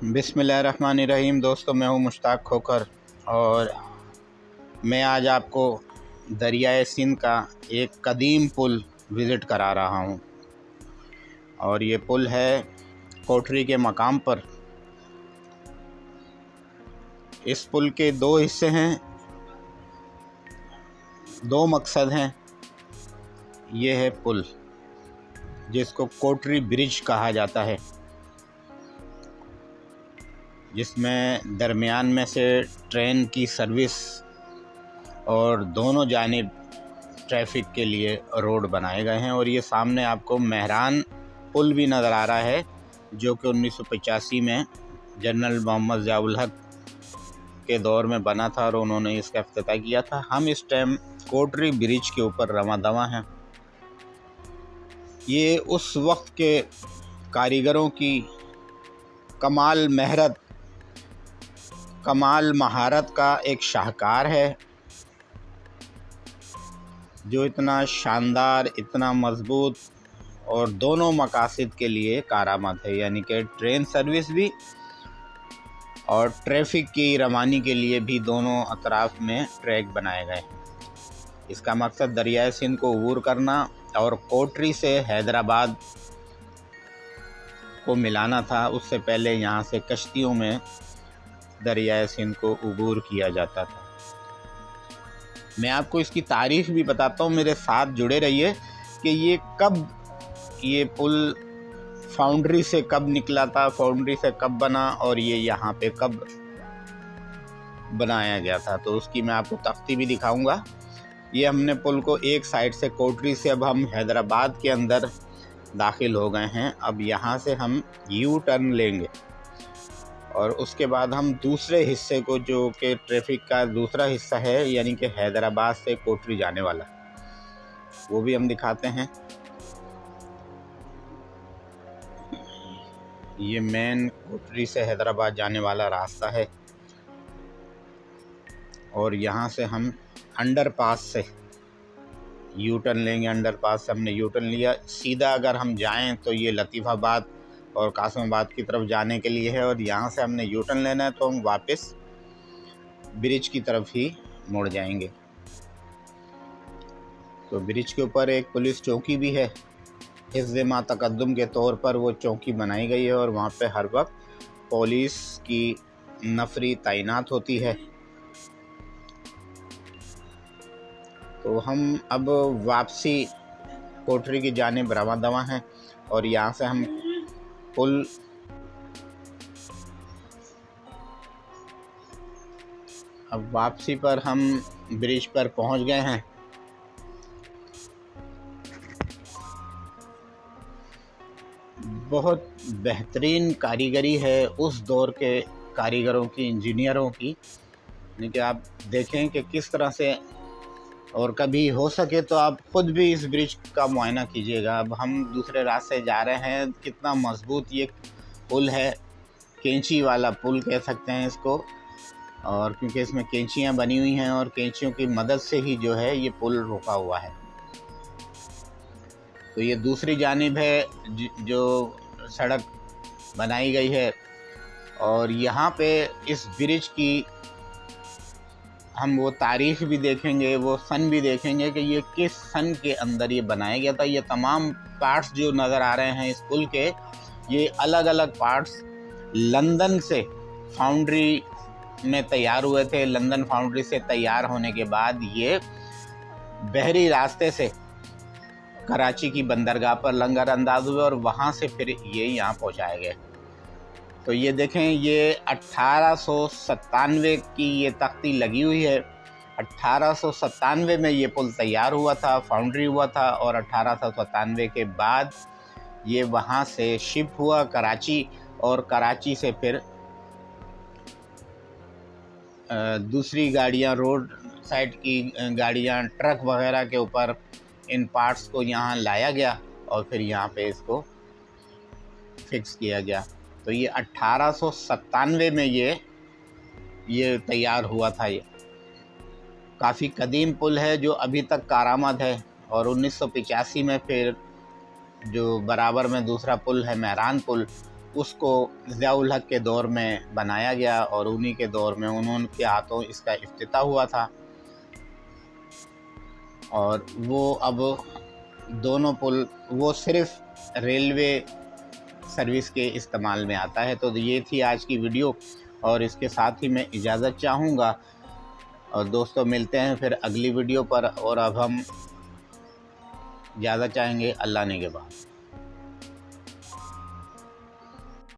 बिस्मिल्लाहिर्रहमानिर्रहीम। दोस्तों, मैं हूं मुश्ताक खोखर और मैं आज आपको दरियाए सिंध का एक कदीम पुल विज़िट करा रहा हूं। और ये पुल है कोठरी के मकाम पर। इस पुल के दो हिस्से हैं, दो मकसद हैं। ये है पुल जिसको कोठरी ब्रिज कहा जाता है, जिसमें दरमियान में से ट्रेन की सर्विस और दोनों जानिब ट्रैफिक के लिए रोड बनाए गए हैं। और ये सामने आपको मेहरान पुल भी नज़र आ रहा है, जो कि 1985 में जनरल मोहम्मद ज़िया-उल हक के दौर में बना था और उन्होंने इसका इफ्तिताह किया था। हम इस टाइम कोठरी ब्रिज के ऊपर रवां दवां हैं। ये उस वक्त के कारीगरों की कमाल मेहनत, कमाल महारत का एक शाहकार है, जो इतना शानदार, इतना मजबूत और दोनों मकासद के लिए कारआमद है। यानी कि ट्रेन सर्विस भी और ट्रैफिक की रवानी के लिए भी दोनों अतराफ में ट्रैक बनाए गए हैं। इसका मकसद दरियाए सिंध को अबूर करना और कोठरी से हैदराबाद को मिलाना था। उससे पहले यहाँ से कश्तियों में दरियाए सिंध को अबूर किया जाता था। मैं आपको इसकी तारीख़ भी बताता हूँ, मेरे साथ जुड़े रहिए कि ये पुल फाउंड्री से कब निकला था, फाउंड्री से कब बना और ये यहाँ पे कब बनाया गया था, तो उसकी मैं आपको तख्ती भी दिखाऊंगा। ये हमने पुल को एक साइड से कोठरी से, अब हम हैदराबाद के अंदर दाखिल हो गए हैं। अब यहाँ से हम यू टर्न लेंगे और उसके बाद हम दूसरे हिस्से को, जो कि ट्रैफिक का दूसरा हिस्सा है, यानी कि हैदराबाद से कोठरी जाने वाला, वो भी हम दिखाते हैं। ये मेन कोठरी से हैदराबाद जाने वाला रास्ता है और यहाँ से हम अंडरपास से यू टर्न लेंगे। अंडरपास से हमने यू टर्न लिया। सीधा अगर हम जाएं तो ये लतीफ़ाबाद और कासिमाबाद की तरफ जाने के लिए है, और यहाँ से हमने यू टर्न लेना है तो हम वापस ब्रिज की तरफ ही मुड़ जाएंगे। तो ब्रिज के ऊपर एक पुलिस चौकी भी है, हिफ्ज़ मा तक़द्दुम के तौर पर वो चौकी बनाई गई है और वहाँ पे हर वक्त पुलिस की नफरी तैनात होती है। तो हम अब वापसी कोठरी की जानिब रवां दवां हैं और यहाँ से हम पुल अब वापसी पर हम ब्रिज पर पहुँच गए हैं। बहुत बेहतरीन कारीगरी है उस दौर के कारीगरों की, इंजीनियरों की। यानी कि आप देखें कि किस तरह से, और कभी हो सके तो आप ख़ुद भी इस ब्रिज का मुआयना कीजिएगा। अब हम दूसरे रास्ते जा रहे हैं, कितना मजबूत ये पुल है, कैंची वाला पुल कह सकते हैं इसको, और क्योंकि इसमें कैंचियाँ बनी हुई हैं और कैंचियों की मदद से ही जो है ये पुल रुका हुआ है। तो ये दूसरी जानिब है जो सड़क बनाई गई है, और यहाँ पे इस ब्रिज की हम वो तारीख़ भी देखेंगे, वो सन भी देखेंगे कि ये किस सन के अंदर ये बनाया गया था। ये तमाम पार्ट्स जो नज़र आ रहे हैं इस पुल के, ये अलग अलग पार्ट्स लंदन से फाउंड्री में तैयार हुए थे। लंदन फाउंड्री से तैयार होने के बाद ये बहरी रास्ते से कराची की बंदरगाह पर लंगर अंदाज हुए और वहाँ से फिर ये यहाँ पहुँचाए गए। तो ये देखें, ये 1897 की ये तख्ती लगी हुई है। 1897 में ये पुल तैयार हुआ था, फाउंड्री हुआ था, और 1897 के बाद ये वहाँ से शिप हुआ कराची, और कराची से फिर दूसरी गाड़ियाँ, रोड साइड की गाड़ियाँ, ट्रक वगैरह के ऊपर इन पार्ट्स को यहाँ लाया गया और फिर यहाँ पे इसको फिक्स किया गया। तो ये 1897 में ये तैयार हुआ था। ये काफ़ी कदीम पुल है जो अभी तक कारआमद है। और 1985 में फिर जो बराबर में दूसरा पुल है, मेहरान पुल, उसको ज़िया-उल हक के दौर में बनाया गया और उन्हीं के दौर में उनके हाथों इसका इफ्तिताह हुआ था। और वो अब दोनों पुल वो सिर्फ़ रेलवे सर्विस के इस्तेमाल में आता है। तो ये थी आज की वीडियो और इसके साथ ही मैं इजाज़त चाहूँगा। और दोस्तों मिलते हैं फिर अगली वीडियो पर, और अब हम इजाज़त चाहेंगे। अल्लाह ने के बाद।